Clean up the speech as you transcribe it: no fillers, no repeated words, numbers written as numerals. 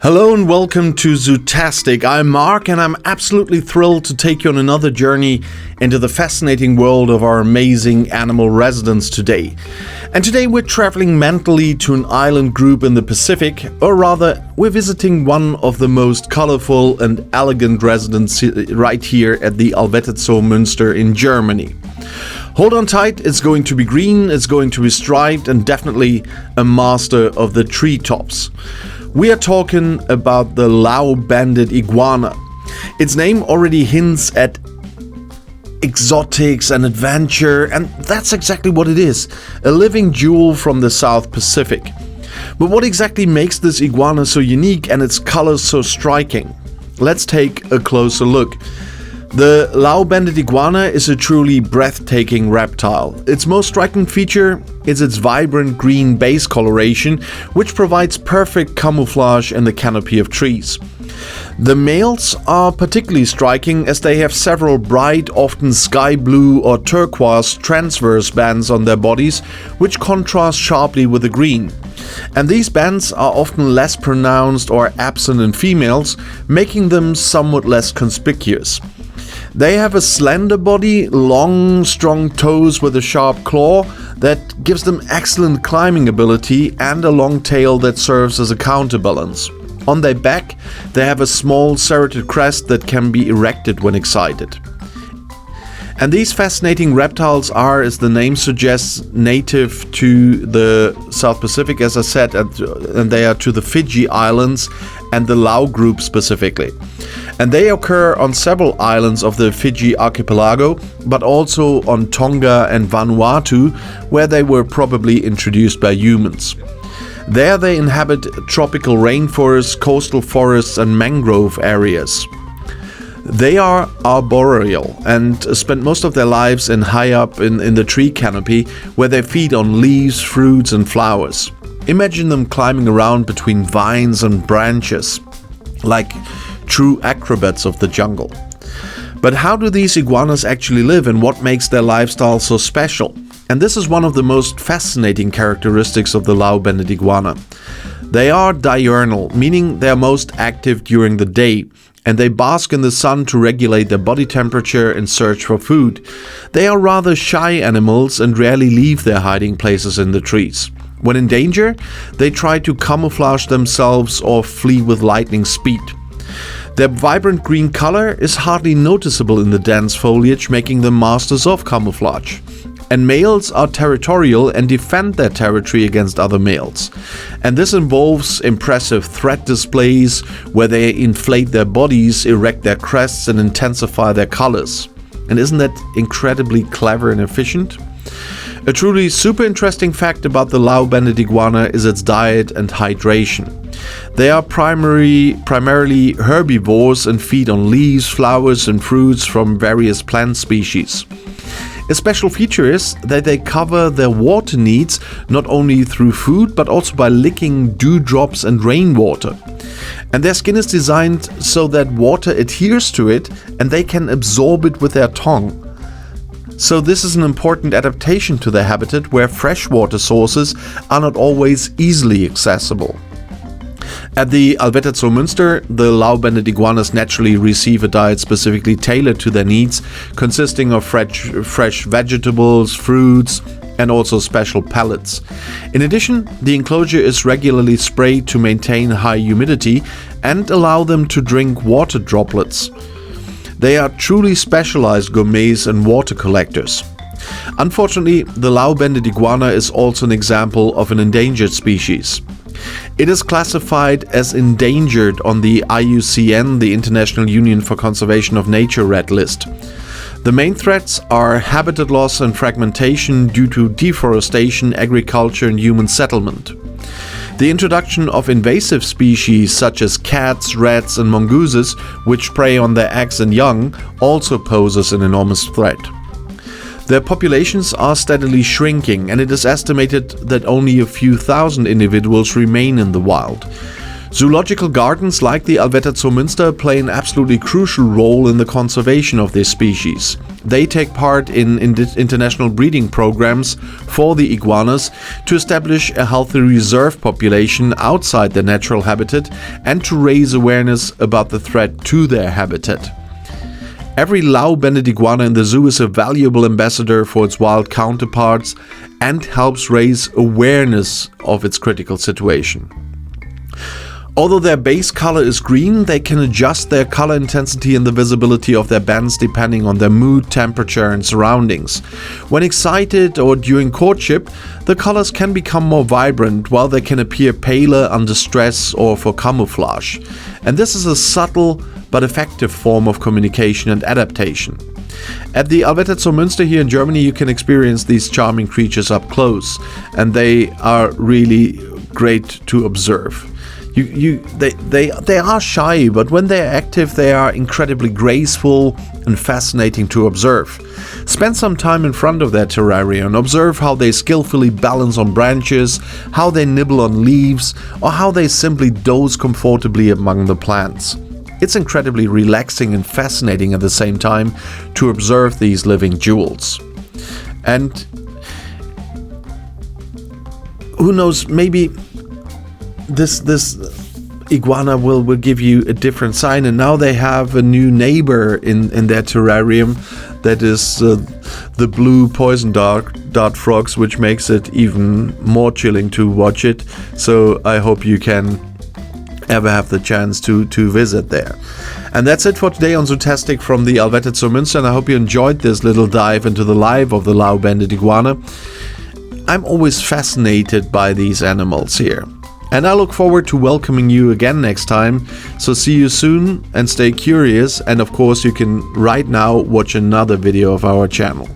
Hello and welcome to Zootastic. I'm Mark and I'm absolutely thrilled to take you on another journey into the fascinating world of our amazing animal residents today. And today we're traveling mentally to an island group in the Pacific, or rather, we're visiting one of the most colorful and elegant residents right here at the Allwetterzoo Muenster in Germany. Hold on tight, it's going to be green, it's going to be striped, and definitely a master of the treetops. We are talking about the Lao-banded iguana. Its name already hints at exotics and adventure, and that's exactly what it is, a living jewel from the South Pacific. But what exactly makes this iguana so unique and its colors so striking? Let's take a closer look. The Lao-banded iguana is a truly breathtaking reptile. Its most striking feature is its vibrant green base coloration, which provides perfect camouflage in the canopy of trees. The males are particularly striking as they have several bright, often sky blue or turquoise transverse bands on their bodies, which contrast sharply with the green. And these bands are often less pronounced or absent in females, making them somewhat less conspicuous. They have a slender body, long, strong toes with a sharp claw that gives them excellent climbing ability, and a long tail that serves as a counterbalance. On their back, they have a small serrated crest that can be erected when excited. And these fascinating reptiles are, as the name suggests, native to the South Pacific, as I said, and they are to the Fiji Islands and the Lao group specifically. And they occur on several islands of the Fiji archipelago, but also on Tonga and Vanuatu, where they were probably introduced by humans. There they inhabit tropical rainforests, coastal forests and mangrove areas. They are arboreal and spend most of their lives high up in the tree canopy, where they feed on leaves, fruits and flowers. Imagine them climbing around between vines and branches, like true acrobats of the jungle. But how do these iguanas actually live, and what makes their lifestyle so special? And this is one of the most fascinating characteristics of the Lao-banded iguana. They are diurnal, meaning they are most active during the day, and they bask in the sun to regulate their body temperature and search for food. They are rather shy animals and rarely leave their hiding places in the trees. When in danger, they try to camouflage themselves or flee with lightning speed. Their vibrant green color is hardly noticeable in the dense foliage, making them masters of camouflage. And males are territorial and defend their territory against other males. And this involves impressive threat displays where they inflate their bodies, erect their crests and intensify their colors. And isn't that incredibly clever and efficient? A truly super interesting fact about the Lao-banded iguana is its diet and hydration. They are primarily herbivores and feed on leaves, flowers and fruits from various plant species. A special feature is that they cover their water needs not only through food but also by licking dewdrops and rainwater. And their skin is designed so that water adheres to it and they can absorb it with their tongue. So this is an important adaptation to their habitat, where freshwater sources are not always easily accessible. At the Allwetterzoo Muenster, the Lao-banded iguanas naturally receive a diet specifically tailored to their needs, consisting of fresh vegetables, fruits, and also special pellets. In addition, the enclosure is regularly sprayed to maintain high humidity and allow them to drink water droplets. They are truly specialized gourmets and water collectors. Unfortunately, the Lao-banded iguana is also an example of an endangered species. It is classified as endangered on the IUCN, the International Union for Conservation of Nature Red List. The main threats are habitat loss and fragmentation due to deforestation, agriculture and human settlement. The introduction of invasive species such as cats, rats and mongooses, which prey on their eggs and young, also poses an enormous threat. Their populations are steadily shrinking, and it is estimated that only a few thousand individuals remain in the wild. Zoological gardens like the Allwetterzoo Muenster play an absolutely crucial role in the conservation of this species. They take part in international breeding programs for the iguanas to establish a healthy reserve population outside their natural habitat and to raise awareness about the threat to their habitat. Every Lau-banded iguana in the zoo is a valuable ambassador for its wild counterparts and helps raise awareness of its critical situation. Although their base color is green, they can adjust their color intensity and the visibility of their bands depending on their mood, temperature, and surroundings. When excited or during courtship, the colors can become more vibrant, while they can appear paler under stress or for camouflage. And this is a subtle but effective form of communication and adaptation. At the Allwetterzoo Muenster here in Germany, you can experience these charming creatures up close, and they are really great to observe. They are shy, but when they are active, they are incredibly graceful and fascinating to observe. Spend some time in front of their terrarium and observe how they skillfully balance on branches, how they nibble on leaves, or how they simply doze comfortably among the plants. It's incredibly relaxing and fascinating at the same time to observe these living jewels. And who knows, maybe this iguana will give you a different sign, and now they have a new neighbor in their terrarium that is the blue poison dart frogs, which makes it even more chilling to watch it. So I hope you can ever have the chance to visit there. And that's it for today on Zootastic from the Allwetterzoo Muenster, and I hope you enjoyed this little dive into the life of the Lau-banded iguana. I'm always fascinated by these animals here. And I look forward to welcoming you again next time. So see you soon and stay curious. And of course, you can right now watch another video of our channel.